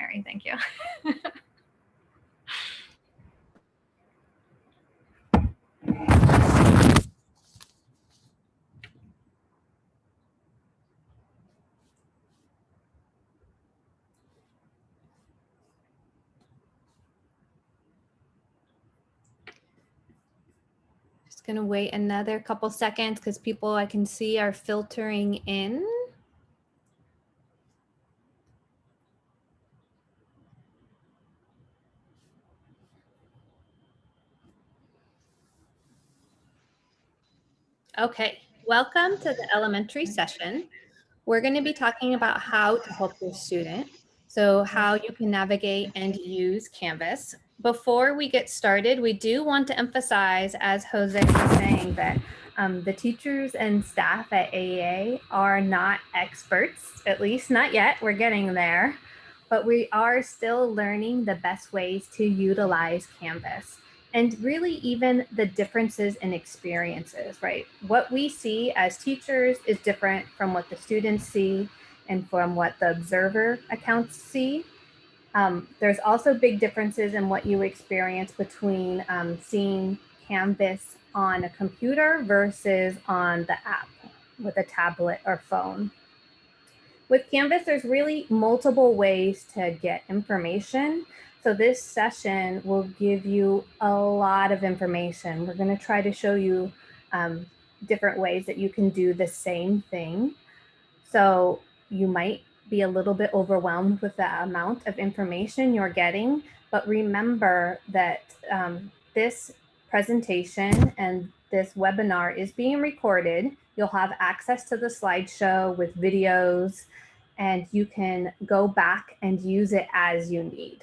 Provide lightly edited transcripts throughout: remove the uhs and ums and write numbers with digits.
Mary. Thank you. Just going to wait another couple seconds because people I can see are filtering in. Okay, welcome to the elementary session. We're going to be talking about how to help your student. So how you can navigate and use Canvas. Before we get started, we do want to emphasize, as Jose was saying, that the teachers and staff at AEA are not experts, at least not yet. We're getting there, but we are still learning the best ways to utilize Canvas. And really even the differences in experiences, right? What we see as teachers is different from what the students see and from what the observer accounts see. There's also big differences in what you experience between seeing Canvas on a computer versus on the app with a tablet or phone. With Canvas, there's really multiple ways to get information. So this session will give you a lot of information. We're going to try to show you different ways that you can do the same thing. So you might be a little bit overwhelmed with the amount of information you're getting, but remember that this presentation and this webinar is being recorded. You'll have access to the slideshow with videos, and you can go back and use it as you need.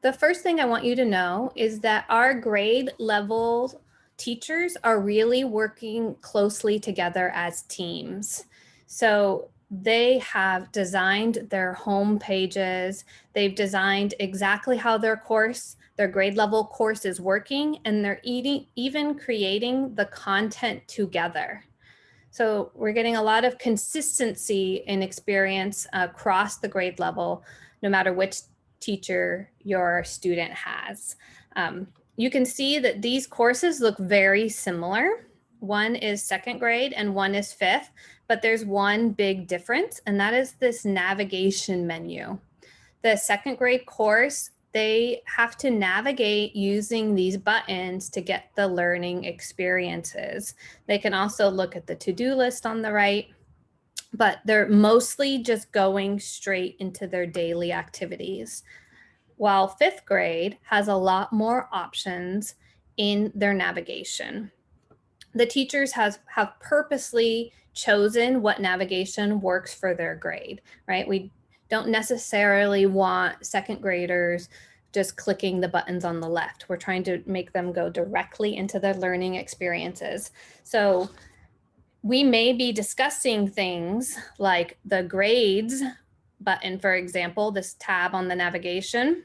The first thing I want you to know is that our grade level teachers are really working closely together as teams. So they have designed their home pages. They've designed exactly how their grade level course is working, and they're even creating the content together. So we're getting a lot of consistency in experience across the grade level, no matter which teacher your student has. You can see that these courses look very similar. One is second grade and one is fifth, but there's one big difference, and that is this navigation menu. The second grade course, they have to navigate using these buttons to get the learning experiences. They can also look at the to-do list on the right, but they're mostly just going straight into their daily activities. While fifth grade has a lot more options in their navigation. The teachers have purposely chosen what navigation works for their grade, right? We don't necessarily want second graders just clicking the buttons on the left. We're trying to make them go directly into their learning experiences. So we may be discussing things like the grades button, for example, this tab on the navigation,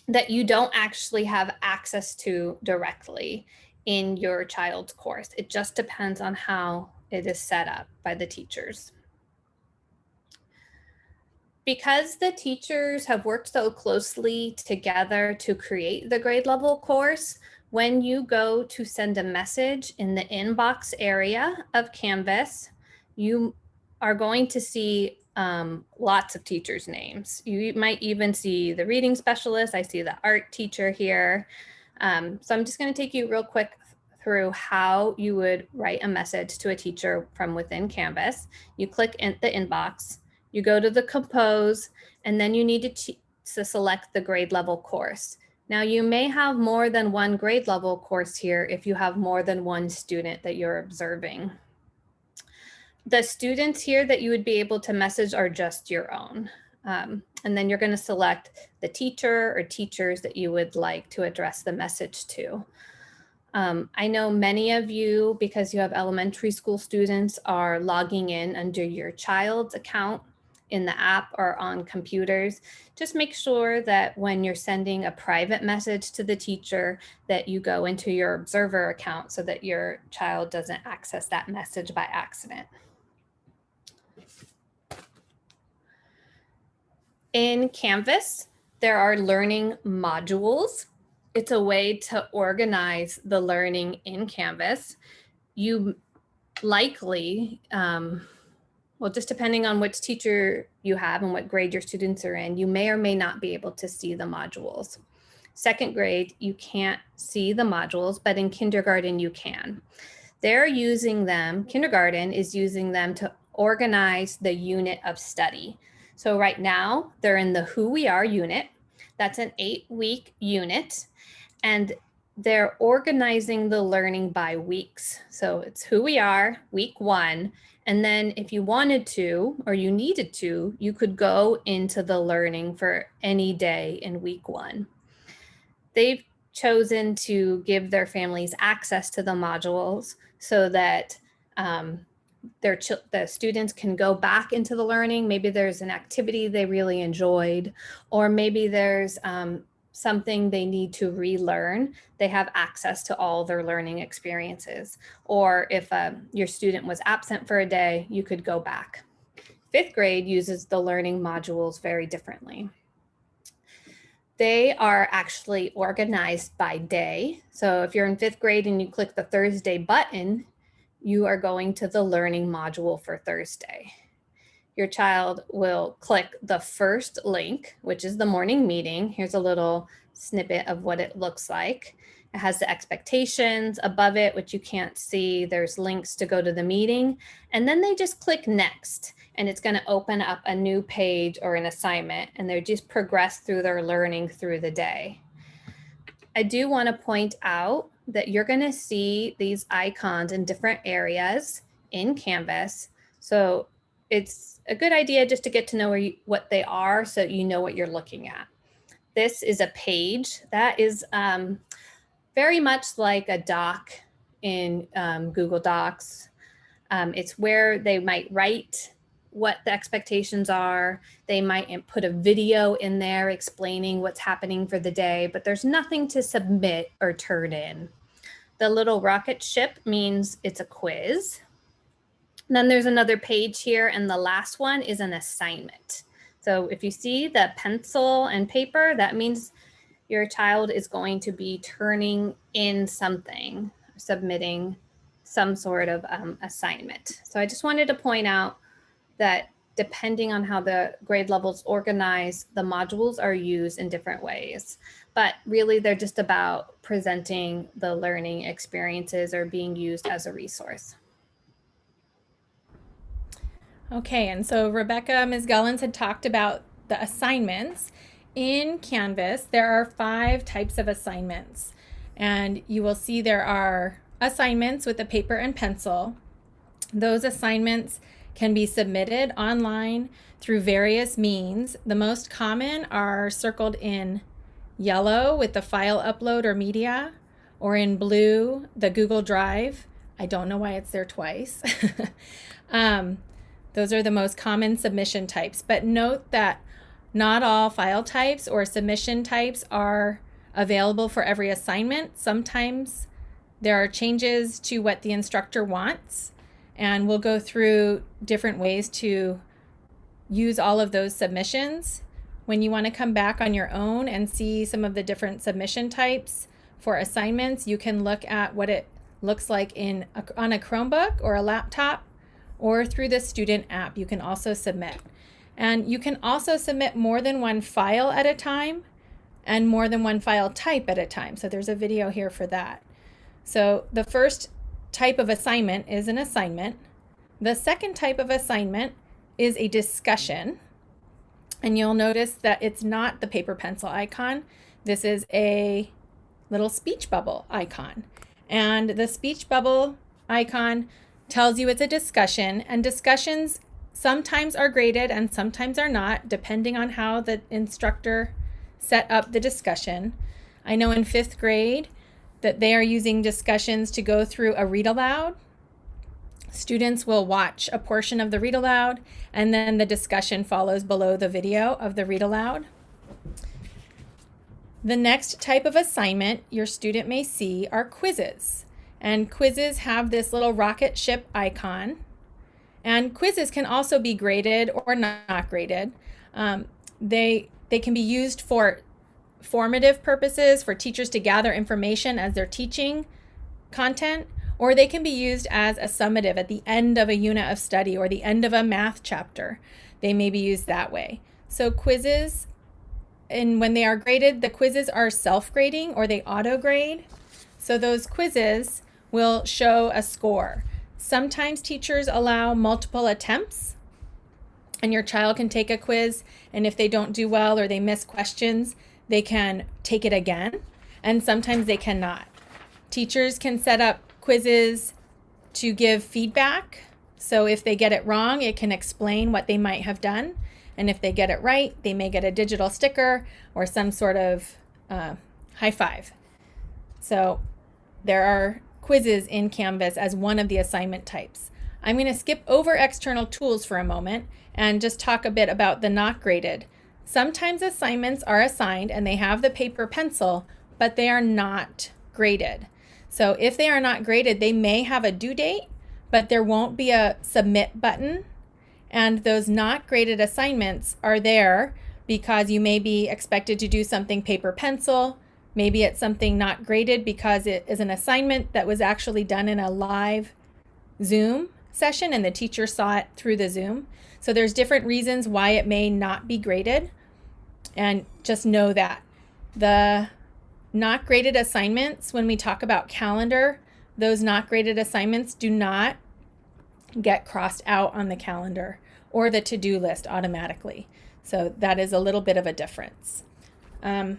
that you don't actually have access to directly in your child's course. It just depends on how it is set up by the teachers. Because the teachers have worked so closely together to create the grade level course, when you go to send a message in the inbox area of Canvas, you are going to see lots of teachers' names. You might even see the reading specialist. I see the art teacher here. So I'm just going to take you real quick through how you would write a message to a teacher from within Canvas. You click in the inbox, you go to the compose, and then you need to select the grade level course. Now you may have more than one grade level course here if you have more than one student that you're observing. The students here that you would be able to message are just your own. And then you're going to select the teacher or teachers that you would like to address the message to. I know many of you, because you have elementary school students, are logging in under your child's account in the app or on computers. Just make sure that when you're sending a private message to the teacher that you go into your observer account so that your child doesn't access that message by accident. In Canvas, there are learning modules. It's a way to organize the learning in Canvas. You likely, well, just depending on which teacher you have and what grade your students are in, you may or may not be able to see the modules. Second grade, you can't see the modules, but in kindergarten, you can. They're using them, kindergarten is using them to organize the unit of study. So right now, they're in the Who We Are unit. That's an 8-week unit. And they're organizing the learning by weeks. So it's Who We Are, week 1. And then if you wanted to, or you needed to, you could go into the learning for any day in week 1. They've chosen to give their families access to the modules so that the students can go back into the learning. Maybe there's an activity they really enjoyed, or maybe there's something they need to relearn. They have access to all their learning experiences. Or if your student was absent for a day, you could go back. Fifth grade uses the learning modules very differently. They are actually organized by day. So if you're in 5th grade and you click the Thursday button, you are going to the learning module for Thursday. Your child will click the first link, which is the morning meeting. Here's a little snippet of what it looks like. It has the expectations above it, which you can't see. There's links to go to the meeting. And then they just click next, and it's going to open up a new page or an assignment, and they just progress through their learning through the day. I do want to point out that you're going to see these icons in different areas in Canvas. So it's a good idea just to get to know what they are so you know what you're looking at. This is a page that is very much like a doc in Google Docs. It's where they might write what the expectations are. They might put a video in there explaining what's happening for the day, but there's nothing to submit or turn in. The little rocket ship means it's a quiz. And then there's another page here, and the last one is an assignment. So if you see the pencil and paper, that means your child is going to be turning in something, submitting some sort of assignment. So I just wanted to point out that depending on how the grade levels organize, the modules are used in different ways. But really, they're just about presenting the learning experiences or being used as a resource. Okay, and so Rebecca, Ms. Gullins had talked about the assignments. In Canvas, there are 5 types of assignments. And you will see there are assignments with a paper and pencil. Those assignments can be submitted online through various means. The most common are circled in yellow with the file upload or media, or in blue, the Google Drive. I don't know why it's there twice. Those are the most common submission types. But note that not all file types or submission types are available for every assignment. Sometimes there are changes to what the instructor wants, and we'll go through different ways to use all of those submissions. When you want to come back on your own and see some of the different submission types for assignments, you can look at what it looks like on a Chromebook or a laptop, or through the student app. You can also submit. And you can also submit more than one file at a time and more than one file type at a time. So there's a video here for that. So the first type of assignment is an assignment. The second type of assignment is a discussion. And you'll notice that it's not the paper pencil icon. This is a little speech bubble icon. And the speech bubble icon tells you it's a discussion, and discussions sometimes are graded and sometimes are not, depending on how the instructor set up the discussion. I know in 5th grade that they are using discussions to go through a read aloud. Students will watch a portion of the read aloud, and then the discussion follows below the video of the read aloud. The next type of assignment your student may see are quizzes. And quizzes have this little rocket ship icon. And quizzes can also be graded or not graded. They can be used for formative purposes, for teachers to gather information as they're teaching content, or they can be used as a summative at the end of a unit of study or the end of a math chapter. They may be used that way. So quizzes, and when they are graded, the quizzes are self-grading or they auto-grade. So those quizzes will show a score. Sometimes teachers allow multiple attempts, and your child can take a quiz, and if they don't do well or they miss questions, they can take it again, and sometimes they cannot. Teachers can set up quizzes to give feedback. So if they get it wrong, it can explain what they might have done. And if they get it right, they may get a digital sticker or some sort of high five. So there are quizzes in Canvas as one of the assignment types. I'm going to skip over external tools for a moment and just talk a bit about the not graded. Sometimes assignments are assigned and they have the paper pencil, but they are not graded. So if they are not graded, they may have a due date, but there won't be a submit button. And those not graded assignments are there because you may be expected to do something paper pencil. Maybe it's something not graded because it is an assignment that was actually done in a live Zoom session and the teacher saw it through the Zoom. So there's different reasons why it may not be graded. And just know that the not graded assignments, when we talk about calendar, those not graded assignments do not get crossed out on the calendar or the to-do list automatically. So that is a little bit of a difference. I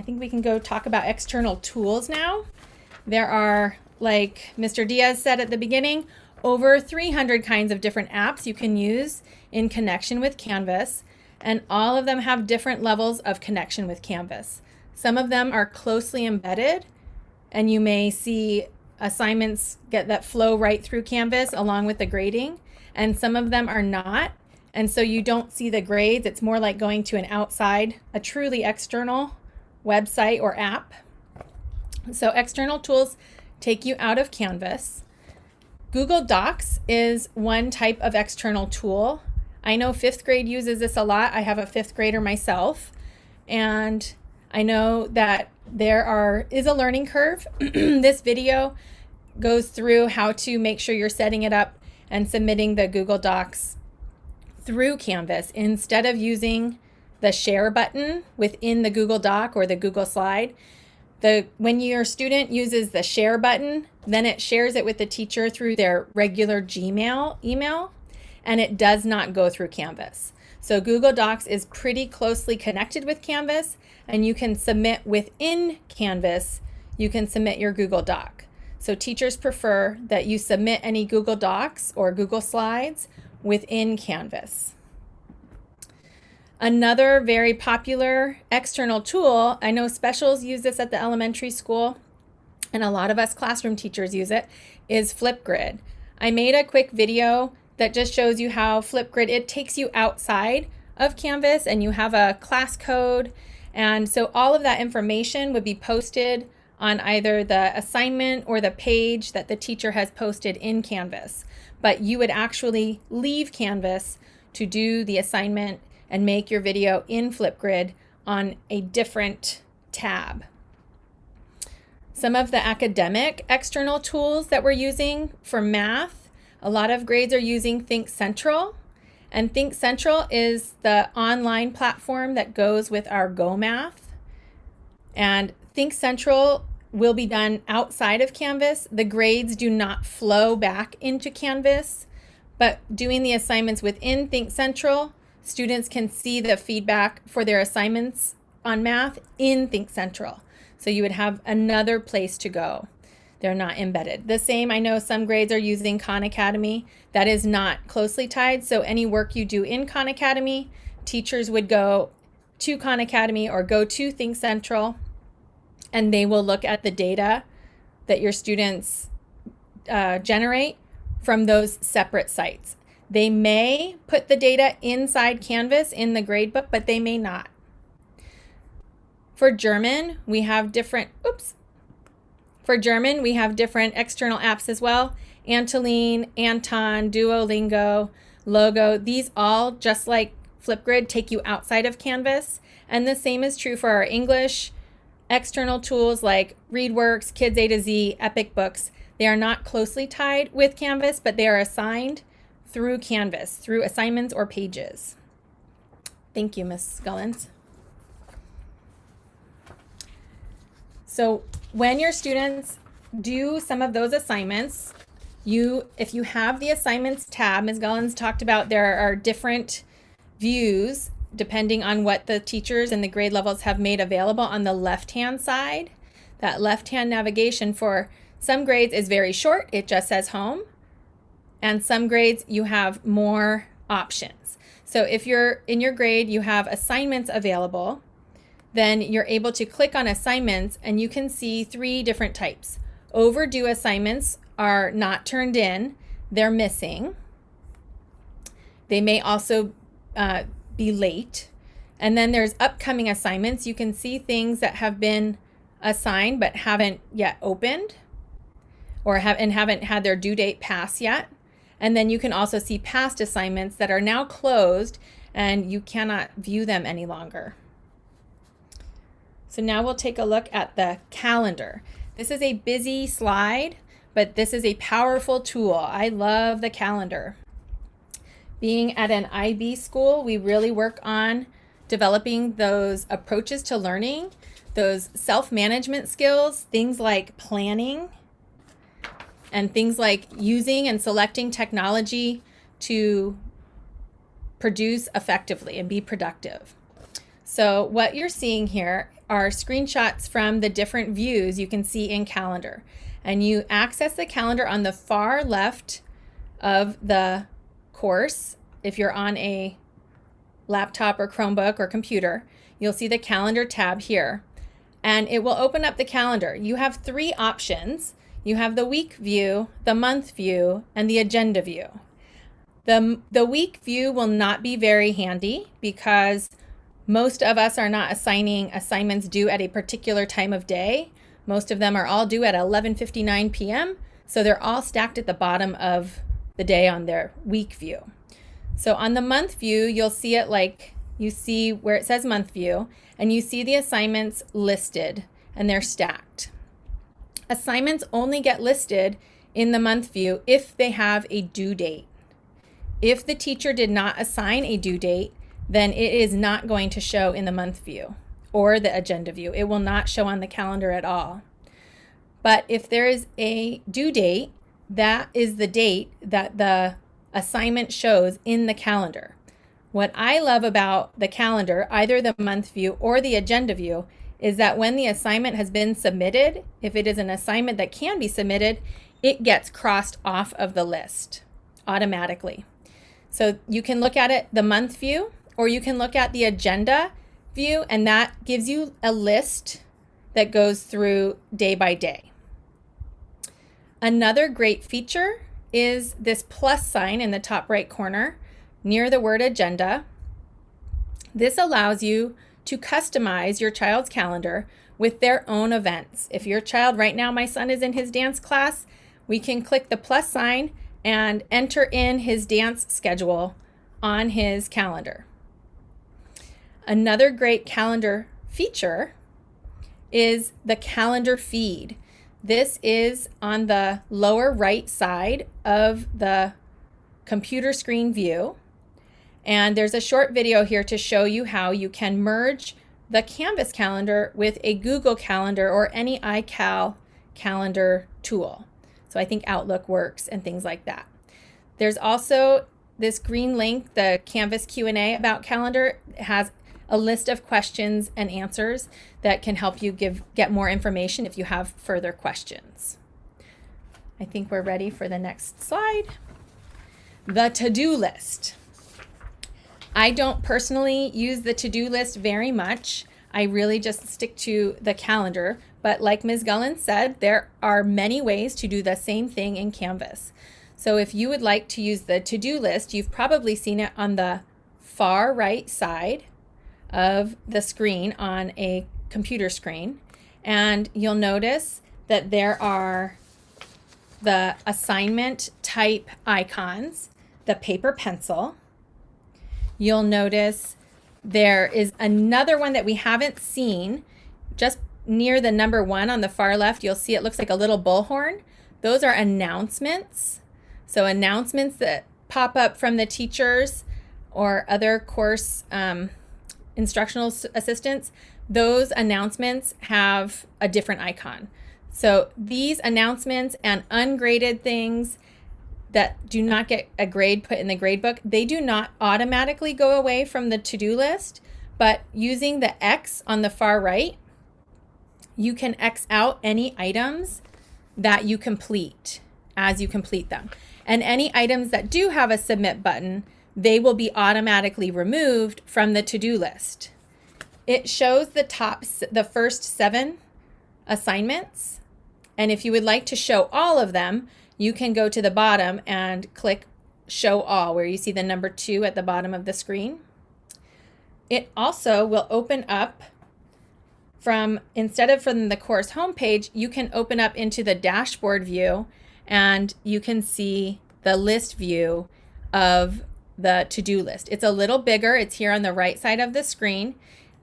think we can go talk about external tools now. There are, like Mr. Diaz said at the beginning, over 300 kinds of different apps you can use in connection with Canvas, and all of them have different levels of connection with Canvas. Some of them are closely embedded, and you may see assignments that flow right through Canvas along with the grading, and some of them are not, and so you don't see the grades. It's more like going to an outside, a truly external website or app. So external tools take you out of Canvas. Google Docs is one type of external tool. I know 5th grade uses this a lot. I have a 5th grader myself, and I know that there is a learning curve. This video goes through how to make sure you're setting it up and submitting the Google Docs through Canvas instead of using the share button within the Google Doc or the Google Slide. When your student uses the share button, then it shares it with the teacher through their regular Gmail email, and it does not go through Canvas. So Google Docs is pretty closely connected with Canvas, and you can submit within Canvas, you can submit your Google Doc. So teachers prefer that you submit any Google Docs or Google Slides within Canvas. Another very popular external tool, I know specials use this at the elementary school, and a lot of us classroom teachers use it, is Flipgrid. I made a quick video that just shows you how Flipgrid, it takes you outside of Canvas and you have a class code. And so all of that information would be posted on either the assignment or the page that the teacher has posted in Canvas. But you would actually leave Canvas to do the assignment and make your video in Flipgrid on a different tab. Some of the academic external tools that we're using for math, a lot of grades are using Think Central. And Think Central is the online platform that goes with our Go Math. And Think Central will be done outside of Canvas. The grades do not flow back into Canvas, but doing the assignments within Think Central, students can see the feedback for their assignments on math in Think Central. So you would have another place to go. They're not embedded. The same, I know some grades are using Khan Academy. That is not closely tied. So any work you do in Khan Academy, teachers would go to Khan Academy or go to Think Central, and they will look at the data that your students generate from those separate sites. They may put the data inside Canvas in the gradebook, but they may not. For German, we have different, For German, we have different external apps as well. Antolin, Anton, Duolingo, Logo, these all, just like Flipgrid take you outside of Canvas. And the same is true for our English external tools like ReadWorks, Kids A to Z, Epic Books. They are not closely tied with Canvas, but they are assigned through Canvas, through assignments or pages. Thank you, Ms. Gullins. So when your students do some of those assignments, if you have the assignments tab, Ms. Gullins talked about there are different views depending on what the teachers and the grade levels have made available on the left-hand side. That left-hand navigation for some grades is very short. It just says home. And some grades you have more options. So if you're in your grade, you have assignments available, then you're able to click on assignments and you can see 3 different types. Overdue assignments are not turned in, they're missing. They may also be late. And then there's upcoming assignments. You can see things that have been assigned but haven't yet opened or haven't had their due date pass yet. And then you can also see past assignments that are now closed and you cannot view them any longer. So now we'll take a look at the calendar. This is a busy slide, but this is a powerful tool. I love the calendar. Being at an IB school, we really work on developing those approaches to learning, those self-management skills, things like planning, and things like using and selecting technology to produce effectively and be productive. So what you're seeing here are screenshots from the different views you can see in Calendar. And you access the calendar on the far left of the course. If you're on a laptop or Chromebook or computer, you'll see the Calendar tab here. And it will open up the calendar. You have 3 options. You have the week view, the month view, and the agenda view. The week view will not be very handy because most of us are not assigning assignments due at a particular time of day. Most of them are all due at 11:59 p.m. So they're all stacked at the bottom of the day on their week view. So on the month view, you'll see it like you see where it says month view, and you see the assignments listed and they're stacked. Assignments only get listed in the month view if they have a due date. If the teacher did not assign a due date, then it is not going to show in the month view or the agenda view. It will not show on the calendar at all. But if there is a due date, that is the date that the assignment shows in the calendar. What I love about the calendar, either the month view or the agenda view, is that when the assignment has been submitted, if it is an assignment that can be submitted, it gets crossed off of the list automatically. So you can look at it, the month view, or you can look at the agenda view, and that gives you a list that goes through day by day. Another great feature is this plus sign in the top right corner near the word agenda. This allows you to customize your child's calendar with their own events. If your child, right now my son is in his dance class, we can click the plus sign and enter in his dance schedule on his calendar. Another great calendar feature is the calendar feed. This is on the lower right side of the computer screen view. And there's a short video here to show you how you can merge the Canvas calendar with a Google Calendar or any iCal calendar tool. So I think Outlook works and things like that. There's also this green link, the Canvas Q&A about calendar. It has a list of questions and answers that can help you get more information if you have further questions. I think we're ready for the next slide. The to-do list. I don't personally use the to-do list very much. I really just stick to the calendar, but like Ms. Gullen said, there are many ways to do the same thing in Canvas. So if you would like to use the to-do list, you've probably seen it on the far right side of the screen on a computer screen. And you'll notice that there are the assignment type icons, the paper pencil. you'll notice there is another one that we haven't seen. Just near the number 1 on the far left, you'll see it looks like a little bullhorn. Those are announcements. So announcements that pop up from the teachers or other course instructional assistants. Those announcements have a different icon. So these announcements and ungraded things that do not get a grade put in the grade book, they do not automatically go away from the to-do list, but using the X on the far right, you can X out any items that you complete as you complete them. And any items that do have a submit button, they will be automatically removed from the to-do list. It shows the first 7 assignments. And if you would like to show all of them, you can go to the bottom and click Show All, where you see the number 2 at the bottom of the screen. It also will open up instead of from the course homepage, you can open up into the dashboard view, and you can see the list view of the to-do list. It's a little bigger. It's here on the right side of the screen.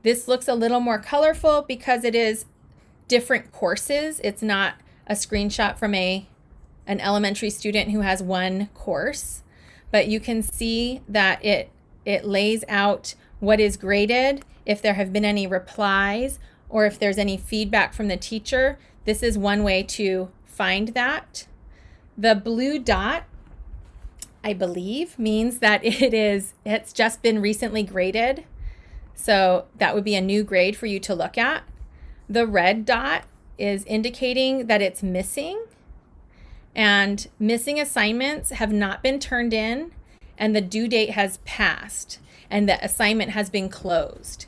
This looks a little more colorful because it is different courses. It's not a screenshot from an elementary student who has one course, but you can see that it lays out what is graded, if there have been any replies, or if there's any feedback from the teacher. This is one way to find that. The blue dot, I believe, means that it's just been recently graded. So that would be a new grade for you to look at. The red dot is indicating that it's missing, and missing assignments have not been turned in, and the due date has passed, and the assignment has been closed.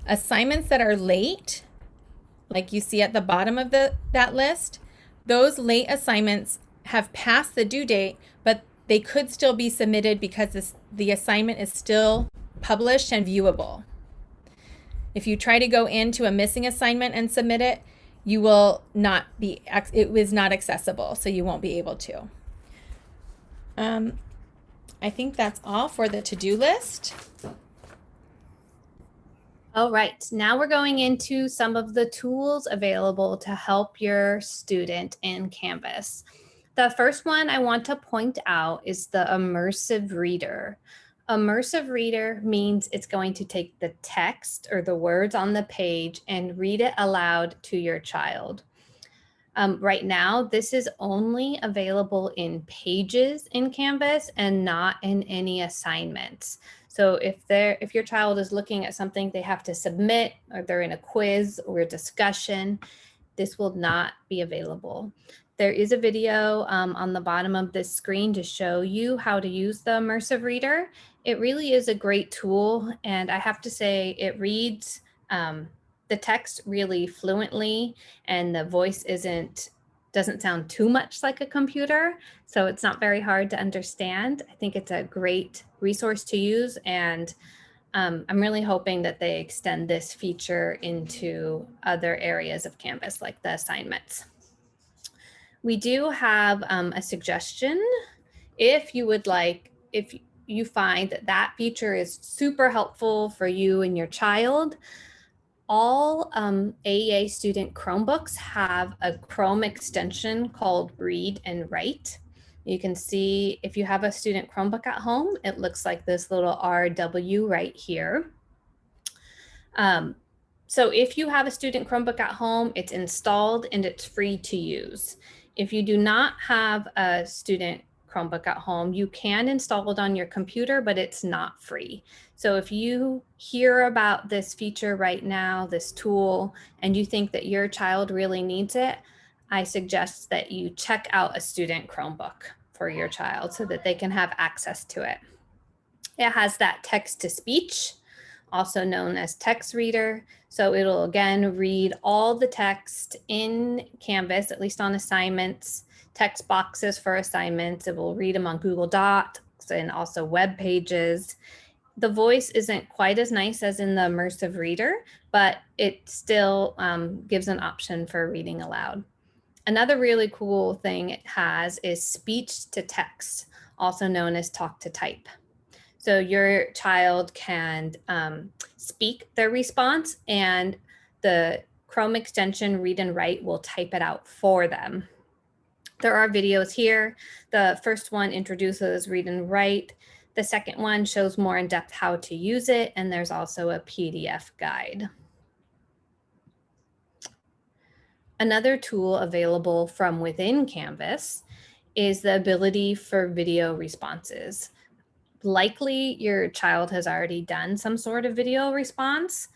Assignments that are late, like you see at the bottom of that list, those late assignments have passed the due date, but they could still be submitted because the assignment is still published and viewable. If you try to go into a missing assignment and submit it, you will not be, it was not accessible, so you won't be able to. I think that's all for the to-do list. All right, now we're going into some of the tools available to help your student in Canvas. The first one I want to point out is the immersive reader. Immersive reader means it's going to take the text or the words on the page and read it aloud to your child. Right now, this is only available in Pages in Canvas and not in any assignments. So if your child is looking at something they have to submit, or they're in a quiz or a discussion, this will not be available. There is a video on the bottom of this screen to show you how to use the immersive reader. It really is a great tool, and I have to say it reads the text really fluently, and the voice doesn't sound too much like a computer, so it's not very hard to understand. I think it's a great resource to use, and I'm really hoping that they extend this feature into other areas of Canvas, like the assignments. We do have a suggestion. If you find that feature is super helpful for you and your child, all AEA student Chromebooks have a Chrome extension called Read and Write. You can see if you have a student Chromebook at home, it looks like this little RW right here. So if you have a student Chromebook at home, it's installed and it's free to use. If you do not have a student Chromebook at home, you can install it on your computer, but it's not free. So if you hear about this feature right now, this tool, and you think that your child really needs it, I suggest that you check out a student Chromebook for your child so that they can have access to it. It has that text to speech, also known as text reader. So it'll again read all the text in Canvas, at least on assignments, text boxes for assignments. It will read them on Google Docs and also web pages. The voice isn't quite as nice as in the immersive reader, but it still gives an option for reading aloud. Another really cool thing it has is speech to text, also known as talk to type. So your child can speak their response, and the Chrome extension Read and Write will type it out for them. There are videos here. The first one introduces Read and Write. The second one shows more in depth how to use it, and there's also a PDF guide. Another tool available from within Canvas is the ability for video responses. Likely your child has already done some sort of video response.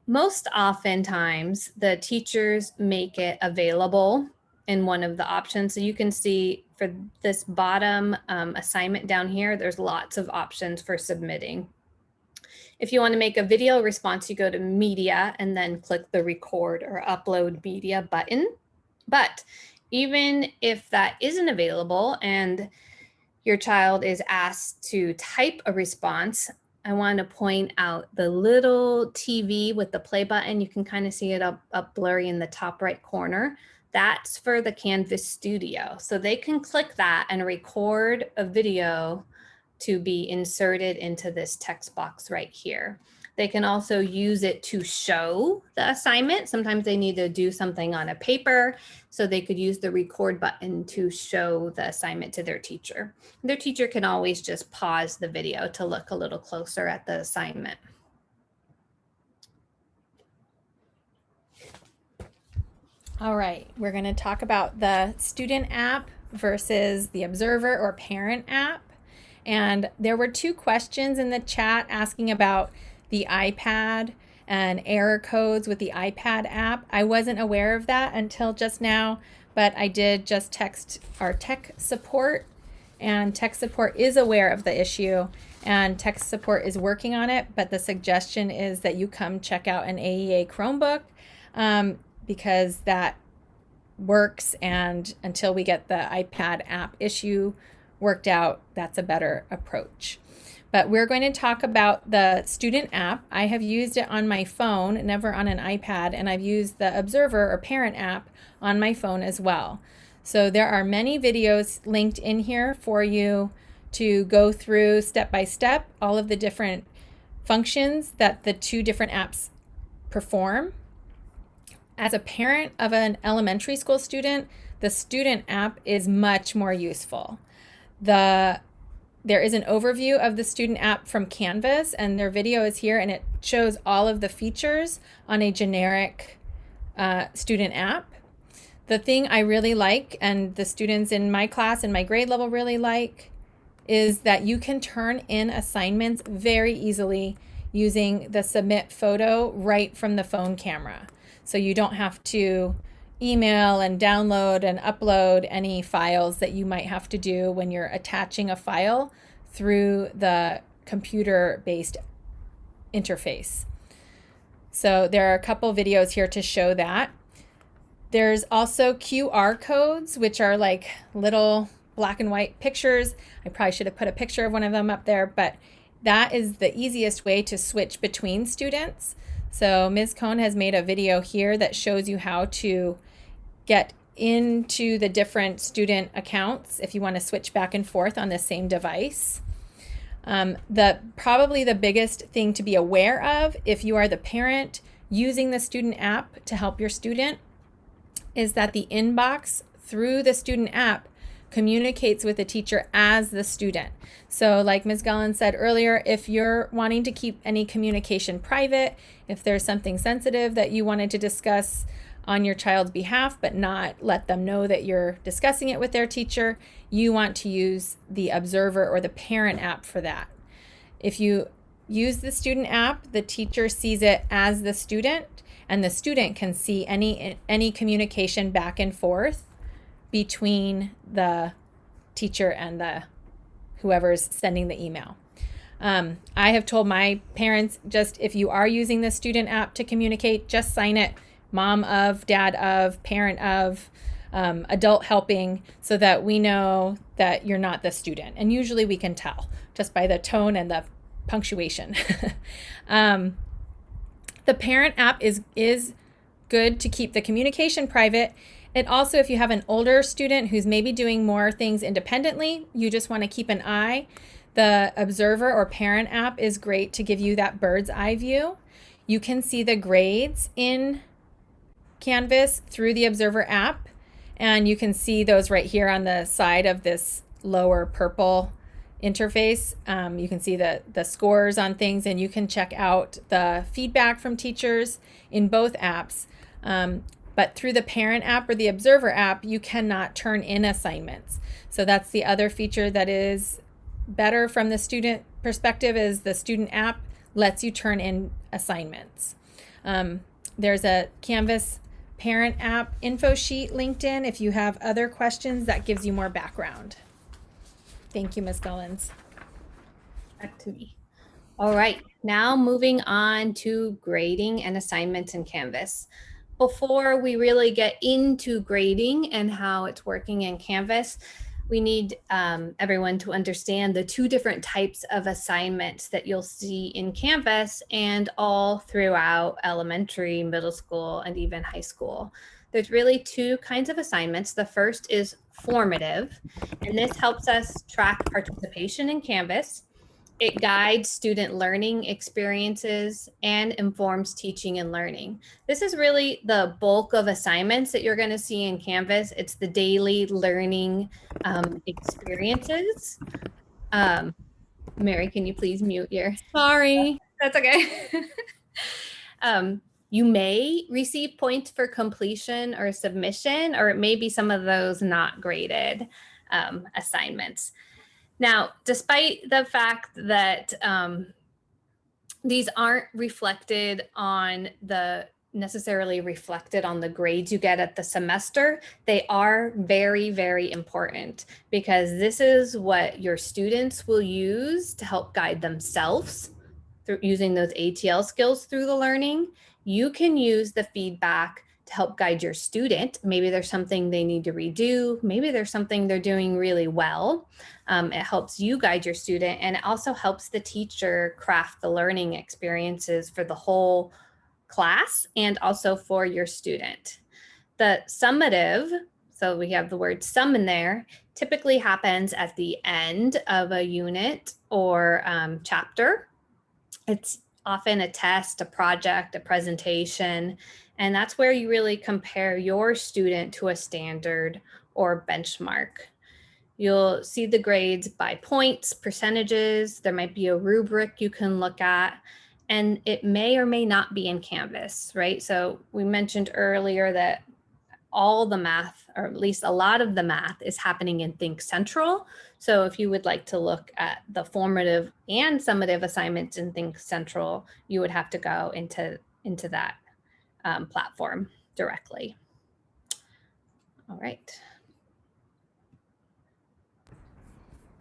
Most oftentimes, the teachers make it available in one of the options. So you can see for this bottom assignment down here, there's lots of options for submitting. If you want to make a video response, you go to Media and then click the Record or Upload Media button. But even if that isn't available and your child is asked to type a response, I want to point out the little TV with the play button. You can kind of see it up blurry in the top right corner. That's for the Canvas Studio. So they can click that and record a video to be inserted into this text box right here. They can also use it to show the assignment. Sometimes they need to do something on a paper, so they could use the record button to show the assignment to their teacher. Their teacher can always just pause the video to look a little closer at the assignment. All right, we're going to talk about the student app versus the observer or parent app. And there were 2 questions in the chat asking about the iPad and error codes with the iPad app. I wasn't aware of that until just now, but I did just text our tech support, and tech support is aware of the issue and tech support is working on it. But the suggestion is that you come check out an AEA Chromebook because that works, and until we get the iPad app issue worked out, that's a better approach. But we're going to talk about the student app. I have used it on my phone, never on an iPad, and I've used the observer or parent app on my phone as well. So there are many videos linked in here for you to go through step by step all of the different functions that the 2 different apps perform. As a parent of an elementary school student, the student app is much more useful. There is an overview of the student app from Canvas, and their video is here, and it shows all of the features on a generic student app. The thing I really like, and the students in my class and my grade level really like, is that you can turn in assignments very easily using the submit photo right from the phone camera. So you don't have to email and download and upload any files that you might have to do when you're attaching a file through the computer-based interface. So there are a couple videos here to show that. There's also QR codes, which are like little black and white pictures. I probably should have put a picture of one of them up there, but that is the easiest way to switch between students. So Ms. Cohn has made a video here that shows you how to get into the different student accounts if you want to switch back and forth on the same device. Probably the biggest thing to be aware of if you are the parent using the student app to help your student is that the inbox through the student app communicates with the teacher as the student. So like Ms. Gullen said earlier, if you're wanting to keep any communication private, if there's something sensitive that you wanted to discuss on your child's behalf but not let them know that you're discussing it with their teacher, you want to use the observer or the parent app for that. If you use the student app, the teacher sees it as the student, and the student can see any communication back and forth between the teacher and the whoever's sending the email. I have told my parents, just if you are using the student app to communicate, just sign it mom of, dad of, parent of, adult helping, so that we know that you're not the student. And usually we can tell just by the tone and the punctuation. The parent app is good to keep the communication private. It also, if you have an older student who's maybe doing more things independently, you just want to keep an eye, The Observer or Parent app is great to give you that bird's eye view. You can see the grades in Canvas through the Observer app, and you can see those right here on the side of this lower purple interface. You can see the scores on things, and you can check out the feedback from teachers in both apps. But through the Parent app or the Observer app, you cannot turn in assignments. So that's the other feature that is better from the student perspective, is the student app lets you turn in assignments. There's a Canvas Parent app info sheet linked in. If you have other questions, that gives you more background. Thank you, Ms. Gullins. Back to me. All right, now moving on to grading and assignments in Canvas. Before we really get into grading and how it's working in Canvas, we need everyone to understand the two different types of assignments that you'll see in Canvas and all throughout elementary, middle school, and even high school. There's really two kinds of assignments. The first is formative, and this helps us track participation in Canvas. It guides student learning experiences and informs teaching and learning. This is really the bulk of assignments that you're going to see in Canvas. It's the daily learning experiences. Mary, can you please mute your? Sorry. That's okay. You may receive points for completion or submission, or it may be some of those not graded assignments. Now, despite the fact that these aren't necessarily reflected on the grades you get at the semester, they are very, very important, because this is what your students will use to help guide themselves through using those ATL skills through the learning. You can use the feedback to help guide your student. Maybe there's something they need to redo. Maybe there's something they're doing really well. It helps you guide your student, and it also helps the teacher craft the learning experiences for the whole class and also for your student. The summative, so we have the word sum in there, typically happens at the end of a unit or chapter. It's often a test, a project, a presentation, and that's where you really compare your student to a standard or benchmark. You'll see the grades by points, percentages. There might be a rubric you can look at, and it may or may not be in Canvas, right? So we mentioned earlier that all the math, or at least a lot of the math, is happening in Think Central. So if you would like to look at the formative and summative assignments in Think Central, you would have to go into that platform directly. All right.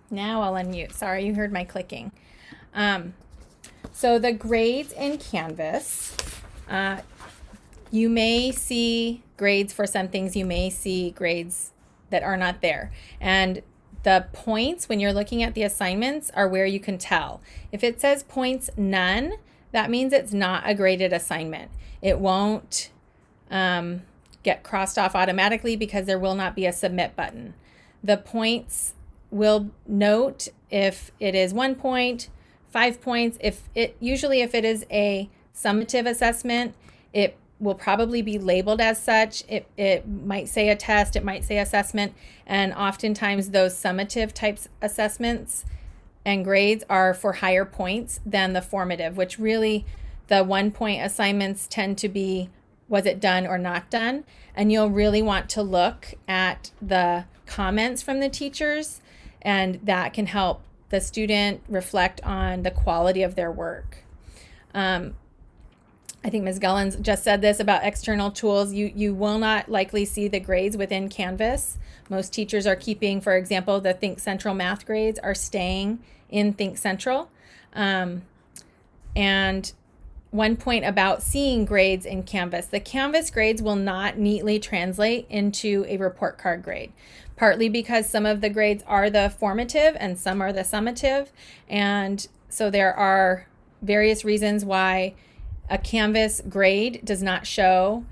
Now I'll unmute. Sorry, you heard my clicking. So the grades in Canvas, you may see grades for some things, you may see grades that are not there. And the points, when you're looking at the assignments, are where you can tell. If it says points none, that means it's not a graded assignment. It won't get crossed off automatically because there will not be a submit button. The points will note if it is 1 point, 5 points. Usually if it is a summative assessment, it will probably be labeled as such. It might say a test, it might say assessment, and oftentimes those summative types assessments and grades are for higher points than the formative, which really the 1 point assignments tend to be, was it done or not done? And you'll really want to look at the comments from the teachers, and that can help the student reflect on the quality of their work. I think Ms. Gullins just said this about external tools. You will not likely see the grades within Canvas. Most teachers are keeping, for example, the Think Central math grades are staying in Think Central. And one point about seeing grades in Canvas, the Canvas grades will not neatly translate into a report card grade, partly because some of the grades are the formative and some are the summative. And so there are various reasons why a Canvas grade does not show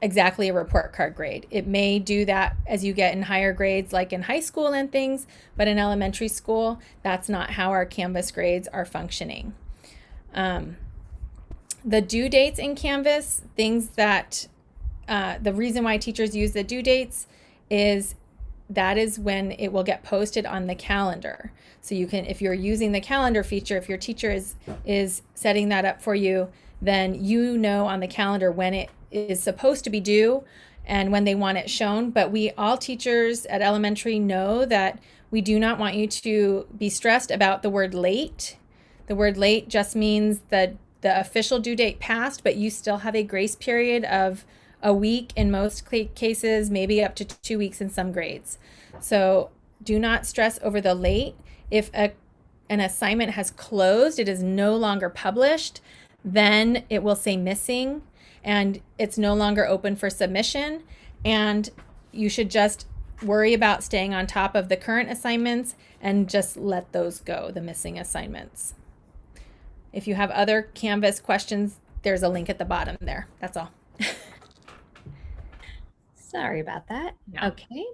exactly a report card grade. It may do that as you get in higher grades, like in high school and things, but in elementary school, that's not how our Canvas grades are functioning. The due dates in Canvas, things that the reason why teachers use the due dates is that is when it will get posted on the calendar. So you can, if you're using the calendar feature, if your teacher is setting that up for you, then you know on the calendar when it is supposed to be due and when they want it shown. But we all teachers at elementary know that we do not want you to be stressed about the word late. The word late just means that the official due date passed, but you still have a grace period of a week in most cases, maybe up to 2 weeks in some grades. So do not stress over the late. If an assignment has closed, it is no longer published, then it will say missing and it's no longer open for submission. And you should just worry about staying on top of the current assignments and just let those go, the missing assignments. If you have other Canvas questions, there's a link at the bottom there. That's all. Sorry about that. Yeah. Okay.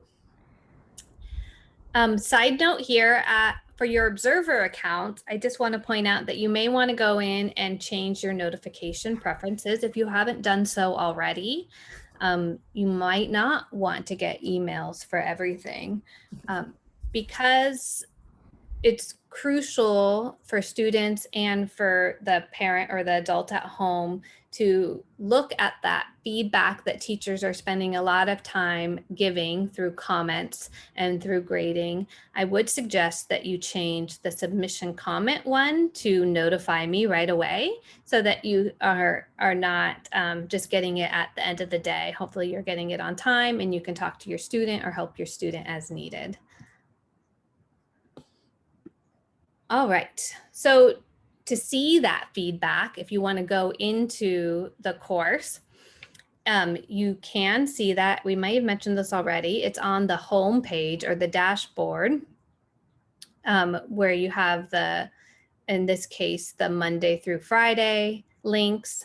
Side note here, for your observer account, I just want to point out that you may want to go in and change your notification preferences if you haven't done so already. You might not want to get emails for everything because it's crucial for students and for the parent or the adult at home to look at that feedback that teachers are spending a lot of time giving through comments and through grading. I would suggest that you change the submission comment one to notify me right away so that you are not just getting it at the end of the day. Hopefully you're getting it on time and you can talk to your student or help your student as needed. All right, so to see that feedback, if you want to go into the course, you can see that. We might have mentioned this already. It's on the home page or the dashboard where you have the, in this case, the Monday through Friday links.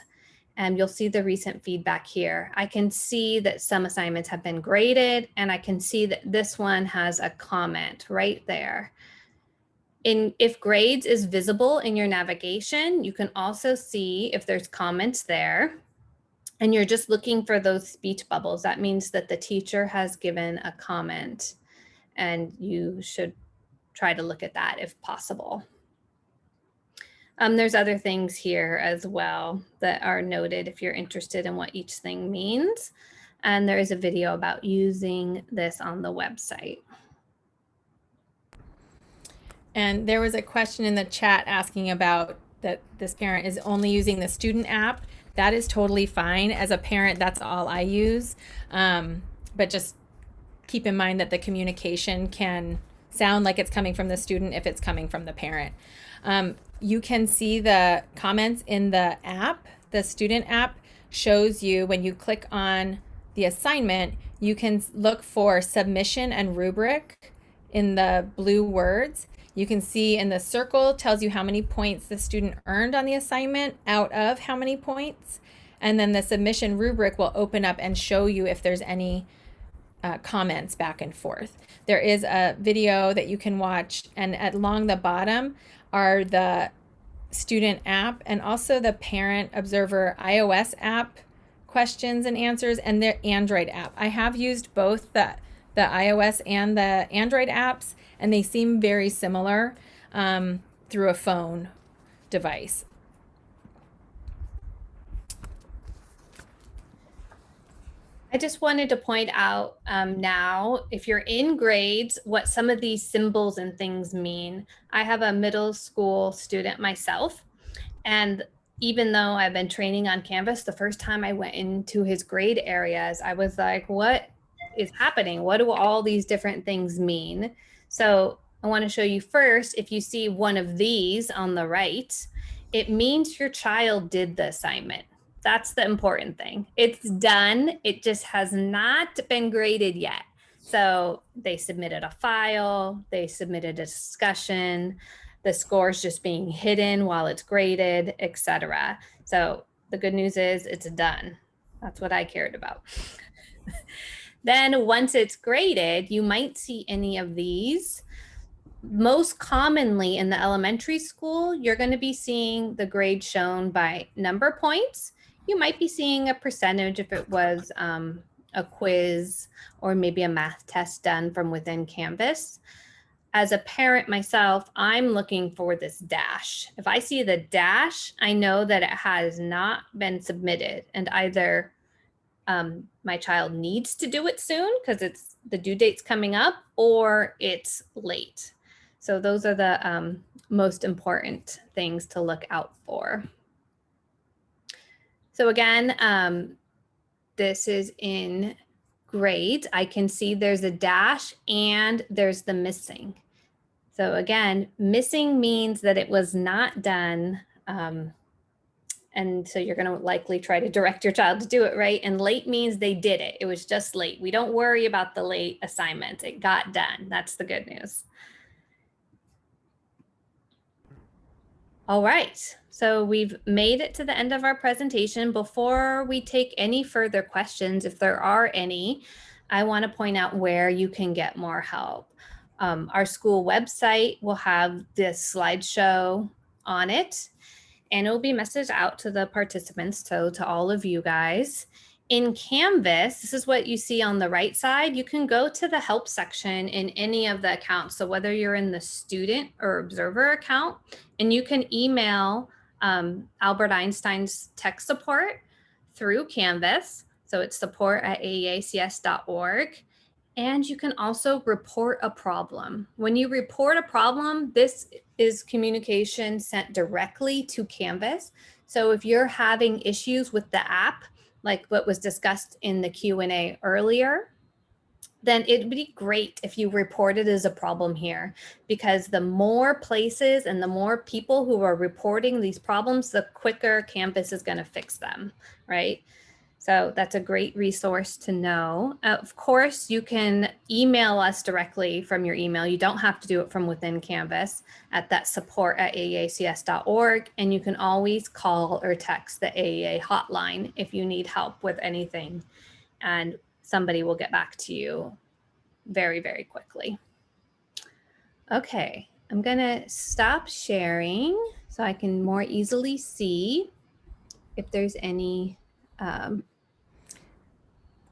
And you'll see the recent feedback here. I can see that some assignments have been graded, and I can see that this one has a comment right there. If grades is visible in your navigation, you can also see if there's comments there and you're just looking for those speech bubbles. That means that the teacher has given a comment and you should try to look at that if possible. There's other things here as well that are noted if you're interested in what each thing means. And there is a video about using this on the website. And there was a question in the chat asking about that this parent is only using the student app. That is totally fine. As a parent, that's all I use. But just keep in mind that the communication can sound like it's coming from the student if it's coming from the parent. You can see the comments in the app. The student app shows you when you click on the assignment, you can look for submission and rubric in the blue words. You can see in the circle tells you how many points the student earned on the assignment out of how many points. And then the submission rubric will open up and show you if there's any comments back and forth. There is a video that you can watch, and along the bottom are the student app and also the parent observer iOS app questions and answers and the Android app. I have used both the iOS and the Android apps, and they seem very similar through a phone device. I just wanted to point out now, if you're in grades, what some of these symbols and things mean. I have a middle school student myself, and even though I've been training on Canvas, the first time I went into his grade areas, I was like, what is happening? What do all these different things mean? So I want to show you first, if you see one of these on the right, it means your child did the assignment. That's the important thing. It's done. It just has not been graded yet. So they submitted a file, they submitted a discussion, the score's just being hidden while it's graded, etc. So the good news is it's done. That's what I cared about. Then once it's graded, you might see any of these. Most commonly in the elementary school, you're going to be seeing the grade shown by number points. You might be seeing a percentage if it was a quiz or maybe a math test done from within Canvas. As a parent myself, I'm looking for this dash. If I see the dash, I know that it has not been submitted, and either my child needs to do it soon because it's the due date's coming up, or it's late. So those are the most important things to look out for. So again, this is in grades. I can see there's a dash and there's the missing. So again, missing means that it was not done. And so you're going to likely try to direct your child to do it, right? And late means they did it. It was just late. We don't worry about the late assignment. It got done. That's the good news. All right. So we've made it to the end of our presentation. Before we take any further questions, if there are any, I want to point out where you can get more help. Our school website will have this slideshow on it, and it will be messaged out to the participants, so to all of you guys. In Canvas, this is what you see on the right side. You can go to the help section in any of the accounts. So whether you're in the student or observer account, and you can email Albert Einstein's tech support through Canvas. So it's support@aeacs.org. And you can also report a problem. When you report a problem, this is communication sent directly to Canvas. So if you're having issues with the app, like what was discussed in the Q&A earlier, then it'd be great if you report it as a problem here, because the more places and the more people who are reporting these problems, the quicker Canvas is going to fix them, right? So that's a great resource to know. Of course, you can email us directly from your email. You don't have to do it from within Canvas at that support@aeacs.org. And you can always call or text the AEA hotline if you need help with anything. And somebody will get back to you very, very quickly. Okay, I'm going to stop sharing so I can more easily see if there's any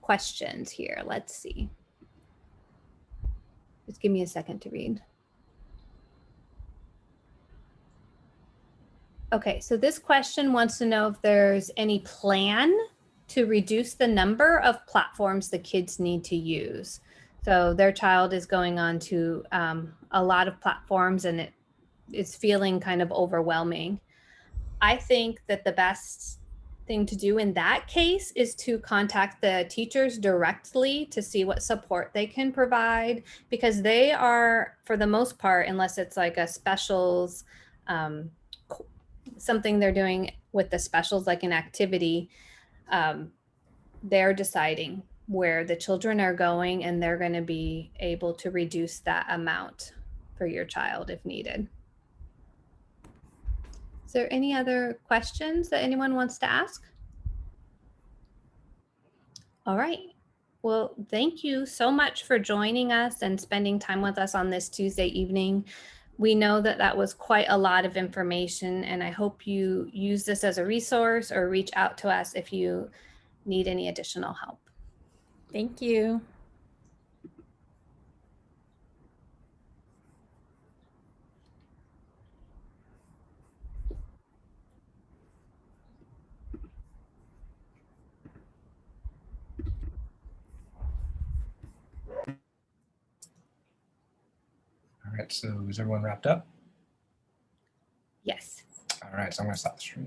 questions here. Let's see. Just give me a second to read. Okay, so this question wants to know if there's any plan to reduce the number of platforms the kids need to use. So their child is going on to a lot of platforms and it is feeling kind of overwhelming. I think that the best thing to do in that case is to contact the teachers directly to see what support they can provide, because they are, for the most part, unless it's like a specials, something they're doing with the specials, like an activity, they're deciding where the children are going, and they're going to be able to reduce that amount for your child if needed. Is there any other questions that anyone wants to ask? All right. Well, thank you so much for joining us and spending time with us on this Tuesday evening. We know that that was quite a lot of information, and I hope you use this as a resource or reach out to us if you need any additional help. Thank you. All right, so is everyone wrapped up? Yes. All right, so I'm going to stop the stream.